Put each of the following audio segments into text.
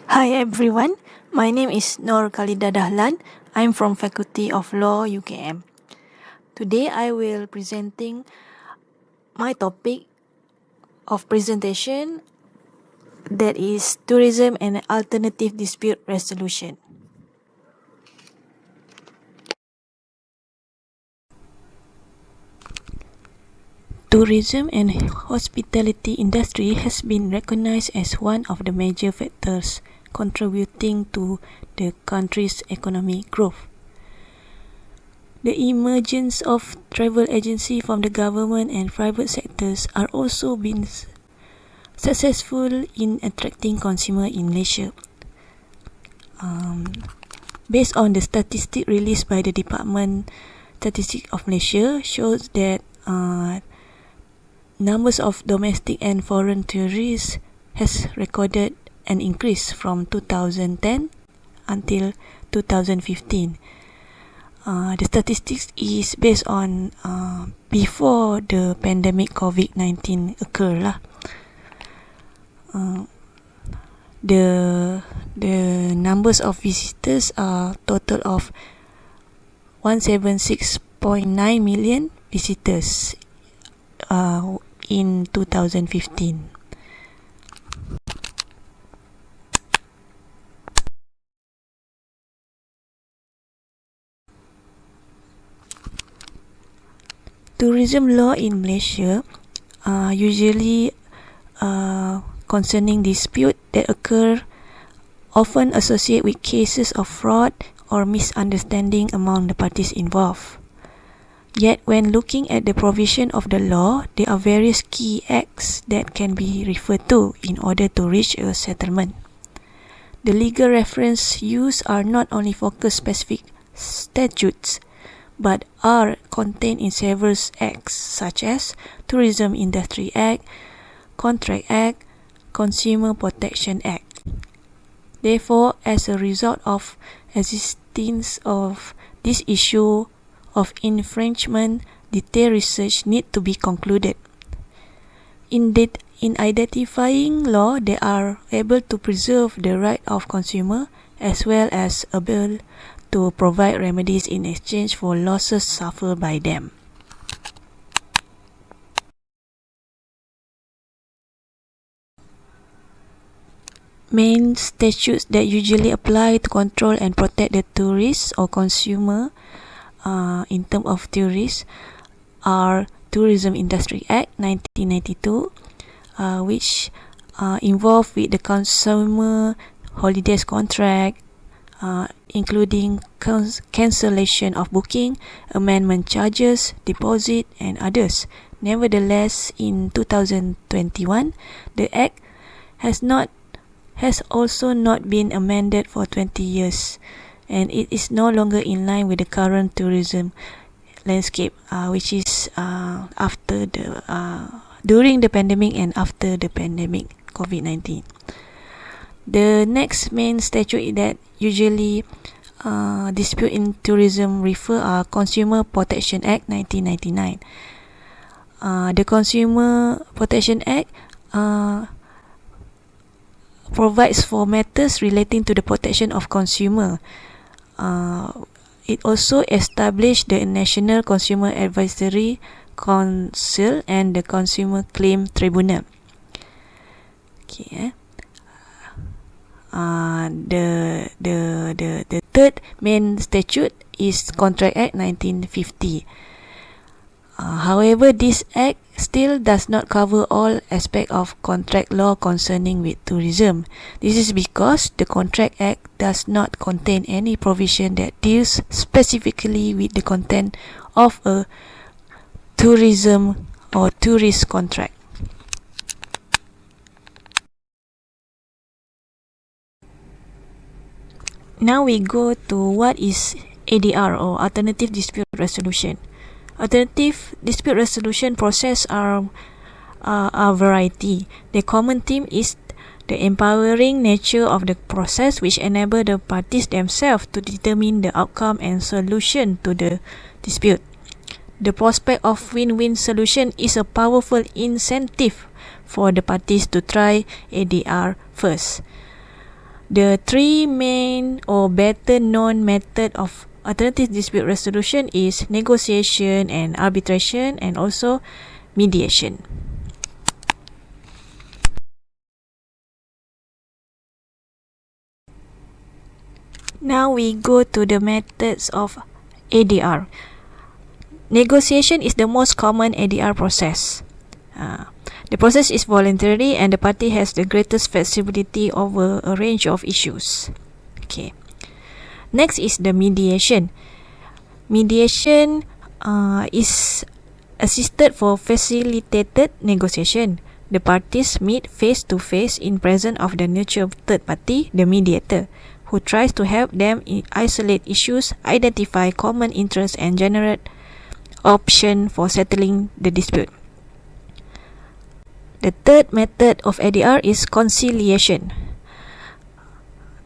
Hi everyone, my name is Nur Khalida Dahlan. I'm from Faculty of Law UKM. Today I will presenting my topic of presentation, that is tourism and alternative dispute resolution. Tourism and hospitality industry has been recognized as one of the major factors contributing to the country's economic growth. The emergence of travel agency from the government and private sectors are also been successful in attracting consumer in Malaysia. Based on the statistic released by the Department Statistics of Malaysia, shows that numbers of domestic and foreign tourists has recorded an increase from 2010 until 2015. The statistics is based on before the pandemic COVID-19 occurred lah. The numbers of visitors are total of 176.9 million visitors in 2015. Tourism law in Malaysia usually concerning dispute that occur often associate with cases of fraud or misunderstanding among the parties involved. Yet when looking at the provision of the law, there are various key acts that can be referred to in order to reach a settlement. The legal reference used are not only focused specific statutes, but are contained in several acts such as Tourism Industry Act, Contract Act, Consumer Protection Act. Therefore, as a result of existence of this issue of infringement, detailed research need to be concluded. In identifying law, they are able to preserve the right of consumer as well as able to provide remedies in exchange for losses suffered by them. Main statutes that usually apply to control and protect the tourists or consumer in terms of tourists are Tourism Industry Act 1992, which involved with the consumer holidays contract, including cancellation of booking, amendment charges, deposit and others. Nevertheless, in 2021, the Act has also not been amended for 20 years, and it is no longer in line with the current tourism landscape, which is after the during the pandemic and after the pandemic COVID-19. The next main statute that usually dispute in tourism refer are Consumer Protection Act 1999. The Consumer Protection Act provides for matters relating to the protection of consumer. It also established the National Consumer Advisory Council and the Consumer Claim Tribunal. Okay. The third main statute is Contract Act 1950. However, this act still does not cover all aspects of contract law concerning with tourism. This is because the Contract Act does not contain any provision that deals specifically with the content of a tourism or tourist contract. Now we go to what is ADR or Alternative Dispute Resolution. Alternative dispute resolution process are a variety. The common theme is the empowering nature of the process, which enable the parties themselves to determine the outcome and solution to the dispute. The prospect of win-win solution is a powerful incentive for the parties to try ADR first. The three main or better known method of alternative dispute resolution is negotiation and arbitration, and also mediation. Now we go to the methods of ADR. Negotiation is the most common ADR process. The process is voluntary and the party has the greatest flexibility over a range of issues. Okay. Next is the mediation. Mediation is assisted for facilitated negotiation. The parties meet face to face in presence of the neutral third party, the mediator, who tries to help them isolate issues, identify common interests, and generate option for settling the dispute. The third method of ADR is conciliation.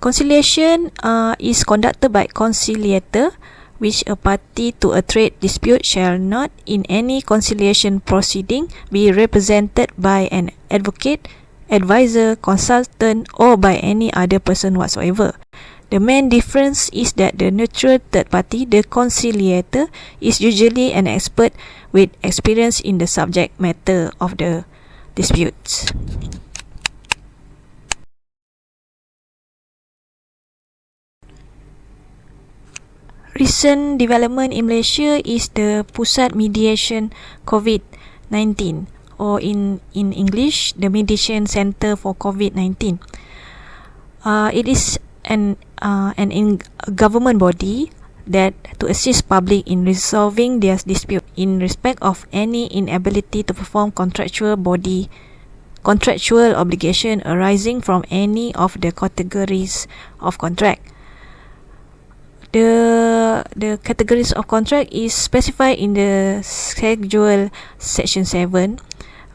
Conciliation is conducted by conciliator, which a party to a trade dispute shall not in any conciliation proceeding be represented by an advocate, advisor, consultant, or by any other person whatsoever. The main difference is that the neutral third party, the conciliator, is usually an expert with experience in the subject matter of the disputes. Recent development in Malaysia is the Pusat Mediation COVID-19, or in English, the Mediation Center for COVID-19. It is an government body that to assist public in resolving their dispute in respect of any inability to perform contractual obligation arising from any of the categories of contract. The categories of contract is specified in the schedule section 7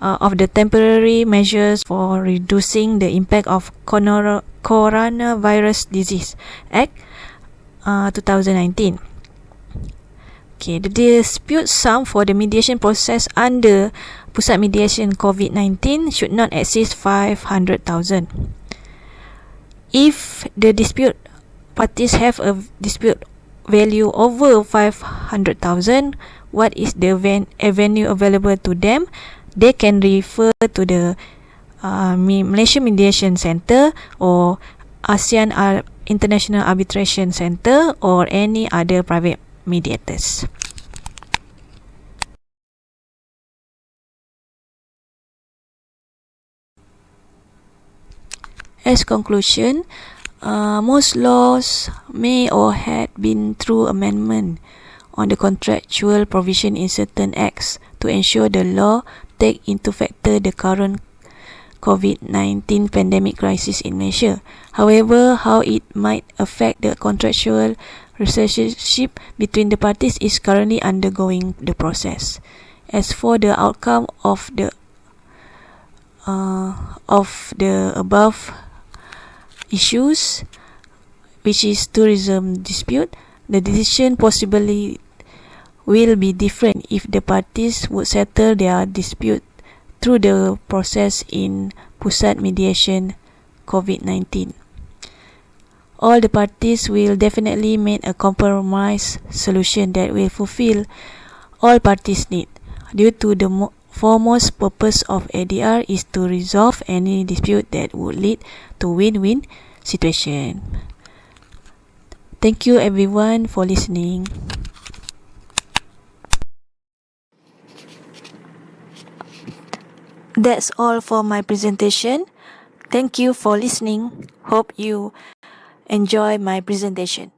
of the temporary measures for reducing the impact of coronavirus disease Act 2019. Okay, the dispute sum for the mediation process under Pusat Mediation COVID-19 should not exceed 500,000. If the dispute parties have a dispute value over 500,000, what is the avenue available to them? They can refer to the Malaysia Mediation Center or ASEAN International Arbitration Center or any other private mediators. As conclusion, most laws may or had been through amendment on the contractual provision in certain acts to ensure the law take into factor the current COVID-19 pandemic crisis in Malaysia. However, how it might affect the contractual relationship between the parties is currently undergoing the process. As for the outcome of the above issues, which is tourism dispute, the decision possibly will be different if the parties would settle their dispute through the process in Pusat Mediation COVID-19. All the parties will definitely make a compromise solution that will fulfill all parties' need. Due to the foremost purpose of ADR is to resolve any dispute that would lead to win-win situation. Thank you everyone for listening. That's all for my presentation. Thank you for listening. Hope you enjoy my presentation.